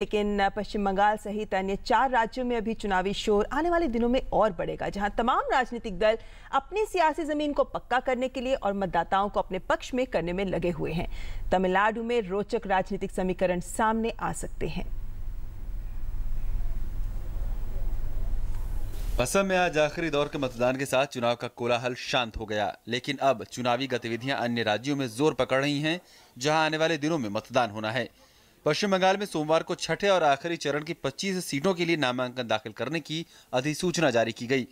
लेकिन पश्चिम बंगाल सहित अन्य 4 राज्यों में अभी चुनावी शोर आने वाले दिनों में और बढ़ेगा, जहां तमाम राजनीतिक दल अपनी सियासी जमीन को पक्का करने के लिए और मतदाताओं को अपने पक्ष में करने में लगे हुए हैं। तमिलनाडु में रोचक राजनीतिक समीकरण सामने आ सकते हैं। असम में आज आखिरी दौर के मतदान के साथ चुनाव का कोलाहल शांत हो गया, लेकिन अब चुनावी गतिविधियां अन्य राज्यों में जोर पकड़ रही हैं, जहां आने वाले दिनों में मतदान होना है। पश्चिम बंगाल में सोमवार को छठे और आखिरी चरण की 25 सीटों के लिए नामांकन दाखिल करने की अधिसूचना जारी की गई।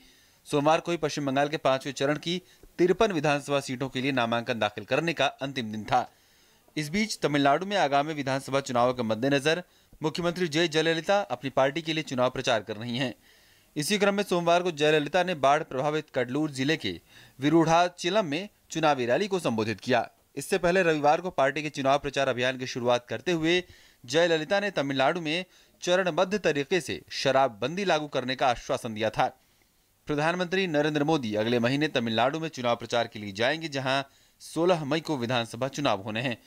सोमवार को ही पश्चिम बंगाल के 5वें चरण की 53 विधानसभा सीटों के लिए नामांकन दाखिल करने का अंतिम दिन था। इस बीच तमिलनाडु में आगामी विधानसभा चुनाव के मद्देनजर मुख्यमंत्री जयललिता अपनी पार्टी के लिए चुनाव प्रचार कर रही हैं। इसी क्रम में सोमवार को जयललिता ने बाढ़ प्रभावित कडलूर जिले के विरुधाचलम में चुनावी रैली को संबोधित किया। इससे पहले रविवार को पार्टी के चुनाव प्रचार अभियान की शुरुआत करते हुए जयललिता ने तमिलनाडु में चरणबद्ध तरीके से शराबबंदी लागू करने का आश्वासन दिया था। प्रधानमंत्री नरेंद्र मोदी अगले महीने तमिलनाडु में चुनाव प्रचार के लिए जाएंगे, जहां 16 मई को विधानसभा चुनाव होने हैं।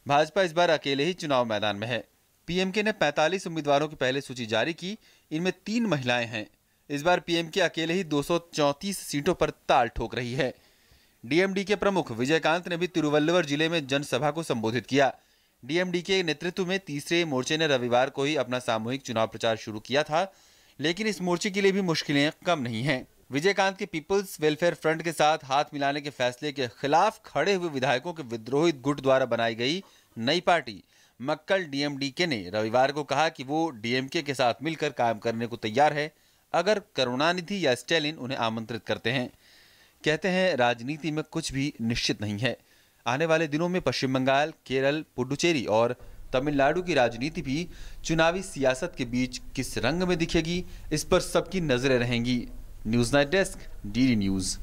भाजपा इस बार अकेले ही चुनाव मैदान में है। पीएमके ने 45 उम्मीदवारों की पहले सूची जारी की, इनमें 3 महिलाएं हैं। इस बार पीएमके अकेले ही 234 सीटों पर ताल ठोक रही है। डीएमडीके प्रमुख विजयकांत ने भी तिरुवल्लुवर जिले में जनसभा को संबोधित किया। डीएमडीके नेतृत्व में तीसरे मोर्चे ने रविवार को ही अपना सामूहिक चुनाव प्रचार शुरू किया था, लेकिन इस मोर्चे के लिए भी मुश्किलें कम नहीं हैं। विजयकांत के पीपल्स वेलफेयर फ्रंट के साथ हाथ मिलाने के फैसले के खिलाफ खड़े हुए विधायकों के विद्रोही गुट द्वारा बनाई गई नई पार्टी मक्कल डीएमडीके ने रविवार को कहा कि वो डीएमके के साथ मिलकर काम करने को तैयार है, अगर करुणानिधि या स्टैलिन उन्हें आमंत्रित करते हैं। कहते हैं, राजनीति में कुछ भी निश्चित नहीं है। आने वाले दिनों में पश्चिम बंगाल, केरल, पुडुचेरी और तमिलनाडु की राजनीति भी चुनावी सियासत के बीच किस रंग में दिखेगी, इस पर सबकी नजरें रहेंगी। News night desk, DD news.